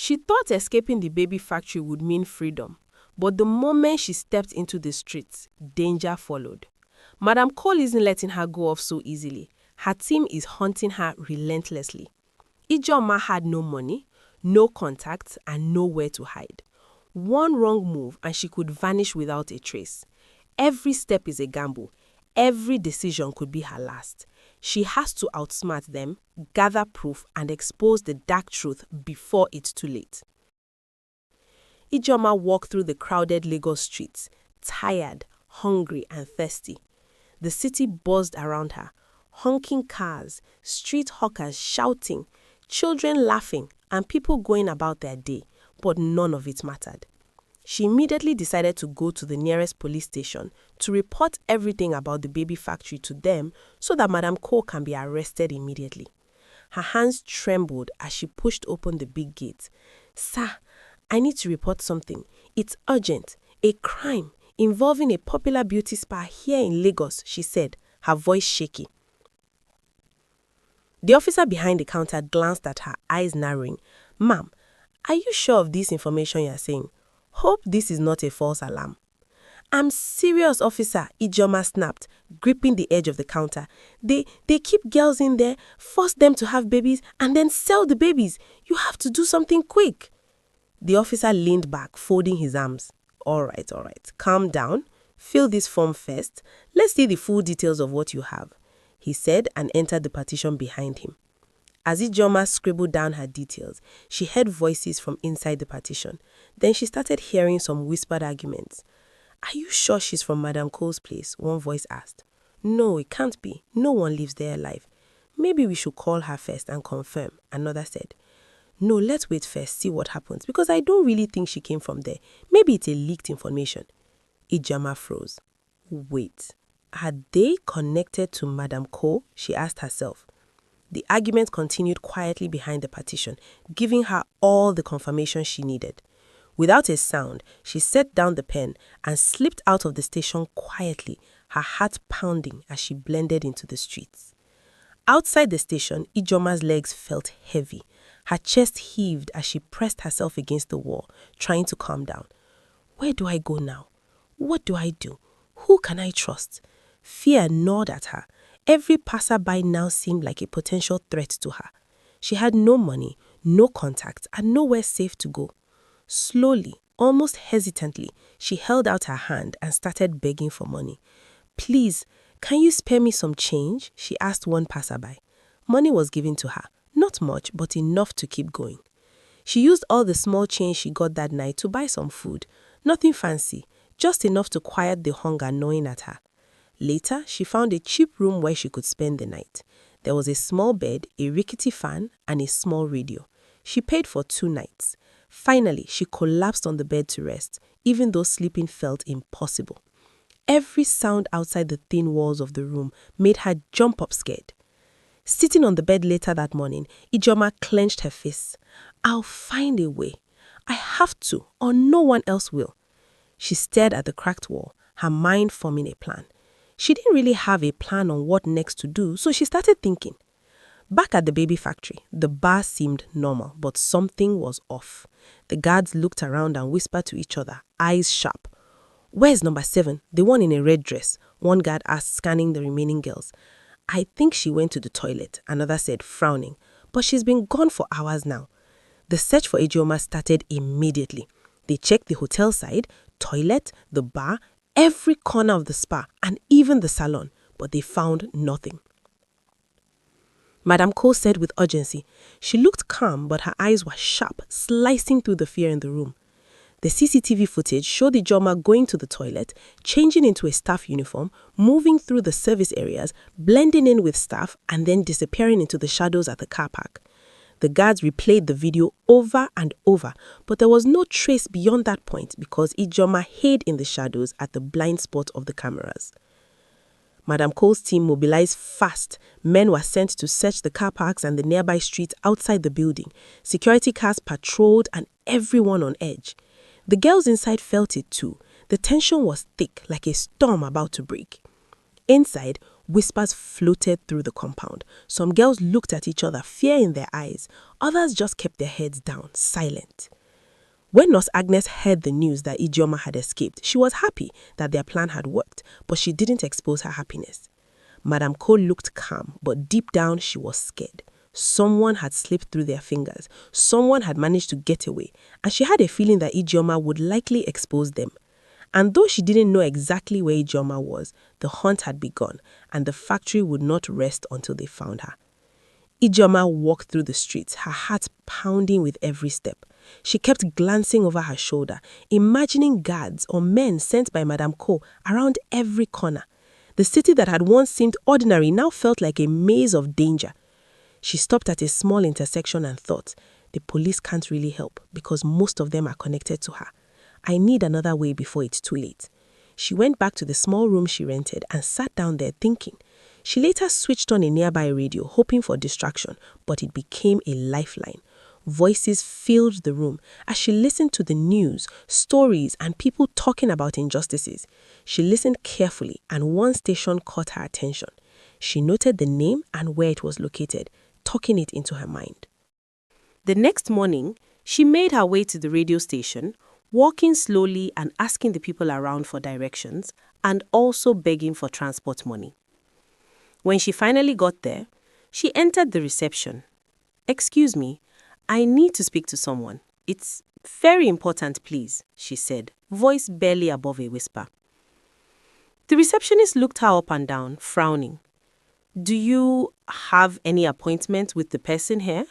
She thought escaping the baby factory would mean freedom, but the moment she stepped into the streets, danger followed. Madam Cole isn't letting her go off so easily. Her team is hunting her relentlessly. Ijoma had no money, no contacts, and nowhere to hide. One wrong move and she could vanish without a trace. Every step is a gamble. Every decision could be her last. She has to outsmart them, gather proof, and expose the dark truth before it's too late. Ijoma walked through the crowded Lagos streets, tired, hungry, and thirsty. The city buzzed around her, honking cars, street hawkers shouting, children laughing, and people going about their day, but none of it mattered. She immediately decided to go to the nearest police station to report everything about the baby factory to them so that Madam Cole can be arrested immediately. Her hands trembled as she pushed open the big gate. "Sir, I need to report something. It's urgent. A crime involving a popular beauty spa here in Lagos," she said, her voice shaky. The officer behind the counter glanced at her, eyes narrowing. "Ma'am, are you sure of this information you're saying? Hope this is not a false alarm." "I'm serious, officer," Ijoma snapped, gripping the edge of the counter. They keep girls in there, force them to have babies, and then sell the babies. You have to do something quick." The officer leaned back, folding his arms. All right. Calm down. Fill this form first. Let's see the full details of what you have," he said, and entered the partition behind him. As Ijoma scribbled down her details, she heard voices from inside the partition. Then she started hearing some whispered arguments. "Are you sure she's from Madam Cole's place?" one voice asked. "No, it can't be. No one lives there alive." "Maybe we should call her first and confirm," another said. "No, let's wait first, see what happens, because I don't really think she came from there. Maybe it's a leaked information." Ijoma froze. Wait, are they connected to Madam Cole? She asked herself. The argument continued quietly behind the partition, giving her all the confirmation she needed. Without a sound, she set down the pen and slipped out of the station quietly, her heart pounding as she blended into the streets. Outside the station, Ijoma's legs felt heavy. Her chest heaved as she pressed herself against the wall, trying to calm down. Where do I go now? What do I do? Who can I trust? Fear gnawed at her. Every passerby now seemed like a potential threat to her. She had no money, no contacts, and nowhere safe to go. Slowly, almost hesitantly, she held out her hand and started begging for money. "Please, can you spare me some change?" she asked one passerby. Money was given to her, not much, but enough to keep going. She used all the small change she got that night to buy some food. Nothing fancy, just enough to quiet the hunger gnawing at her. Later, she found a cheap room where she could spend the night. There was a small bed, a rickety fan, and a small radio. She paid for 2 nights. Finally, she collapsed on the bed to rest, even though sleeping felt impossible. Every sound outside the thin walls of the room made her jump up scared. Sitting on the bed later that morning, Ijoma clenched her fists. "I'll find a way. I have to, or no one else will." She stared at the cracked wall, her mind forming a plan. She didn't really have a plan on what next to do, so she started thinking. Back at the baby factory, the bar seemed normal, but something was off. The guards looked around and whispered to each other, eyes sharp. "Where's number 7, the one in a red dress?" one guard asked, scanning the remaining girls. "I think she went to the toilet," another said, frowning. "But she's been gone for hours now." The search for Ijoma started immediately. They checked the hotel side, toilet, the bar, every corner of the spa, and even the salon, but they found nothing. Madam Cole said with urgency. She looked calm, but her eyes were sharp, slicing through the fear in the room. The CCTV footage showed Ijoma going to the toilet, changing into a staff uniform, moving through the service areas, blending in with staff, and then disappearing into the shadows at the car park. The guards replayed the video over and over, but there was no trace beyond that point because Ijoma hid in the shadows at the blind spot of the cameras. Madam Cole's team mobilized fast. Men were sent to search the car parks and the nearby streets outside the building. Security cars patrolled and everyone on edge. The girls inside felt it too. The tension was thick, like a storm about to break. Inside, Whispers floated through the compound. Some girls looked at each other, fear in their eyes. Others just kept their heads down, silent. When Nurse Agnes heard the news that Ijeoma had escaped, she was happy that their plan had worked, but she didn't expose her happiness. Madame Cole looked calm, but deep down she was scared. Someone had slipped through their fingers. Someone had managed to get away, and she had a feeling that Ijeoma would likely expose them. And though she didn't know exactly where Ijeoma was, the hunt had begun, and the factory would not rest until they found her. Ijeoma walked through the streets, her heart pounding with every step. She kept glancing over her shoulder, imagining guards or men sent by Madame Cole around every corner. The city that had once seemed ordinary now felt like a maze of danger. She stopped at a small intersection and thought, the police can't really help because most of them are connected to her. I need another way before it's too late. She went back to the small room she rented and sat down there thinking. She later switched on a nearby radio, hoping for distraction, but it became a lifeline. Voices filled the room as she listened to the news, stories, and people talking about injustices. She listened carefully, and one station caught her attention. She noted the name and where it was located, tucking it into her mind. The next morning, she made her way to the radio station, walking slowly and asking the people around for directions, and also begging for transport money. When she finally got there, she entered the reception. "Excuse me, I need to speak to someone. It's very important, please," she said, voice barely above a whisper. The receptionist looked her up and down, frowning. "Do you have any appointment with the person here?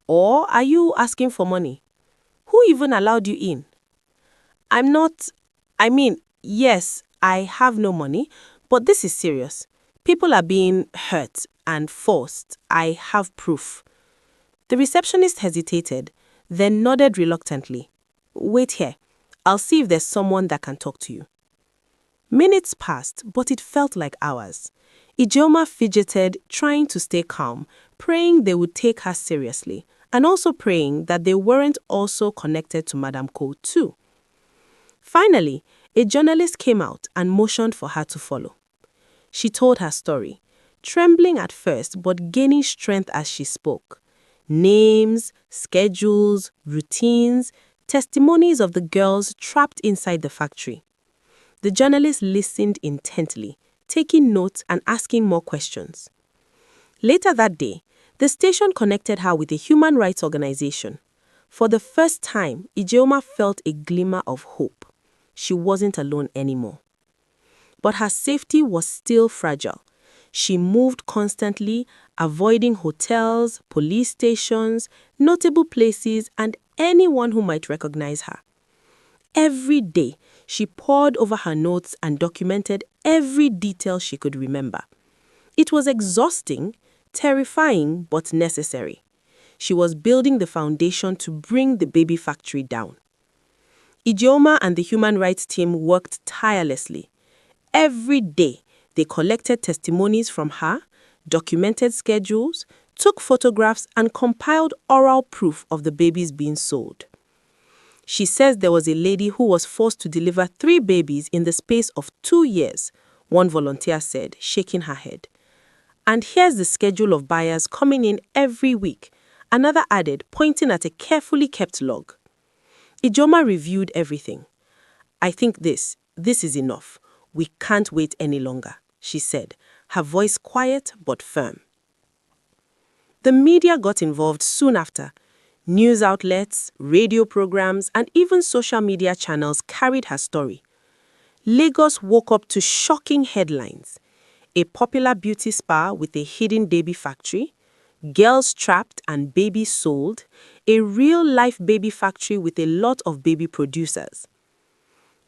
Or are you asking for money? Who even allowed you in?" Yes, I have no money, but this is serious. People are being hurt and forced. I have proof." The receptionist hesitated, then nodded reluctantly. "Wait here. I'll see if there's someone that can talk to you." Minutes passed, but it felt like hours. Ijeoma fidgeted, trying to stay calm, praying they would take her seriously, and also praying that they weren't also connected to Madame Cole too. Finally, a journalist came out and motioned for her to follow. She told her story, trembling at first but gaining strength as she spoke. Names, schedules, routines, testimonies of the girls trapped inside the factory. The journalist listened intently, taking notes and asking more questions. Later that day, the station connected her with a human rights organization. For the first time, Ijeoma felt a glimmer of hope. She wasn't alone anymore. But her safety was still fragile. She moved constantly, avoiding hotels, police stations, notable places, and anyone who might recognize her. Every day, she pored over her notes and documented every detail she could remember. It was exhausting, terrifying, but necessary. She was building the foundation to bring the baby factory down. Ijeoma and the human rights team worked tirelessly. Every day, they collected testimonies from her, documented schedules, took photographs, and compiled oral proof of the babies being sold. She says there was a lady who was forced to deliver 3 babies in the space of 2 years, one volunteer said, shaking her head. "And here's the schedule of buyers coming in every week," another added, pointing at a carefully kept log. Ijeoma reviewed everything. "I think this is enough. We can't wait any longer," she said, her voice quiet but firm. The media got involved soon after. News outlets, radio programs, and even social media channels carried her story. Lagos woke up to shocking headlines. A popular beauty spa with a hidden baby factory, girls trapped and babies sold, a real-life baby factory with a lot of baby producers.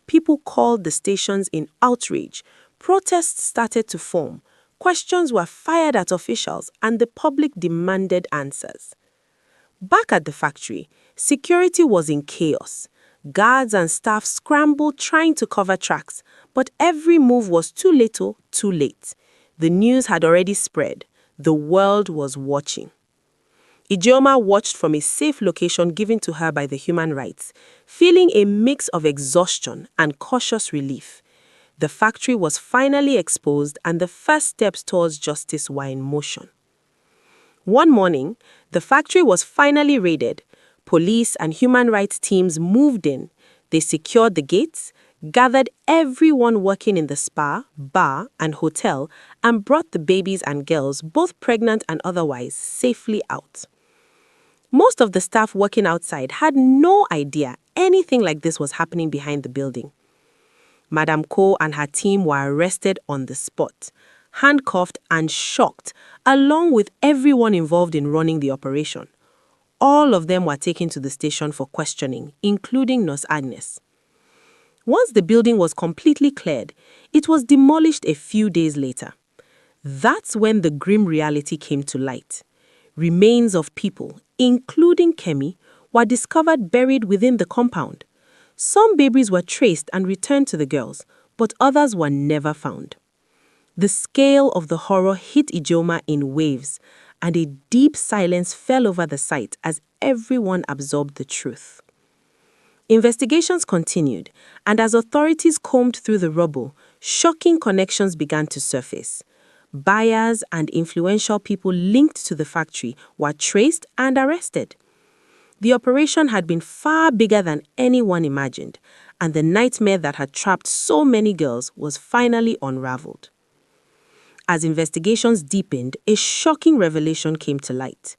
People called the stations in outrage. Protests started to form. Questions were fired at officials, and the public demanded answers. Back at the factory, security was in chaos. Guards and staff scrambled trying to cover tracks, but every move was too little, too late. The news had already spread. The world was watching. Ijeoma watched from a safe location given to her by the human rights, feeling a mix of exhaustion and cautious relief. The factory was finally exposed and the first steps towards justice were in motion. One morning, the factory was finally raided. Police and human rights teams moved in. They secured the gates, gathered everyone working in the spa, bar, and hotel, and brought the babies and girls, both pregnant and otherwise, safely out. Most of the staff working outside had no idea anything like this was happening behind the building. Madam Ko and her team were arrested on the spot, handcuffed and shocked, along with everyone involved in running the operation. All of them were taken to the station for questioning, including Nurse Agnes. Once the building was completely cleared, it was demolished a few days later. That's when the grim reality came to light. Remains of people, including Kemi, were discovered buried within the compound. Some babies were traced and returned to the girls, but others were never found. The scale of the horror hit Ijeoma in waves, and a deep silence fell over the site as everyone absorbed the truth. Investigations continued, and as authorities combed through the rubble, shocking connections began to surface. Buyers and influential people linked to the factory were traced and arrested. The operation had been far bigger than anyone imagined, and the nightmare that had trapped so many girls was finally unraveled. As investigations deepened, a shocking revelation came to light.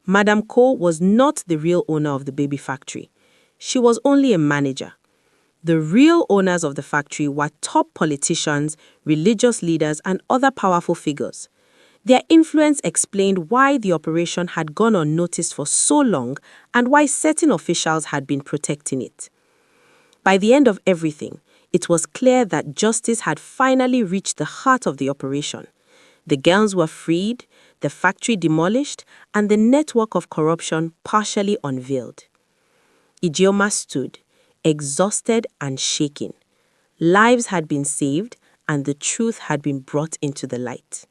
Madam Ko was not the real owner of the baby factory. She was only a manager. The real owners of the factory were top politicians, religious leaders, and other powerful figures. Their influence explained why the operation had gone unnoticed for so long and why certain officials had been protecting it. By the end of everything, it was clear that justice had finally reached the heart of the operation. The girls were freed, the factory demolished, and the network of corruption partially unveiled. Ijeoma stood, exhausted and shaking. Lives had been saved, and the truth had been brought into the light.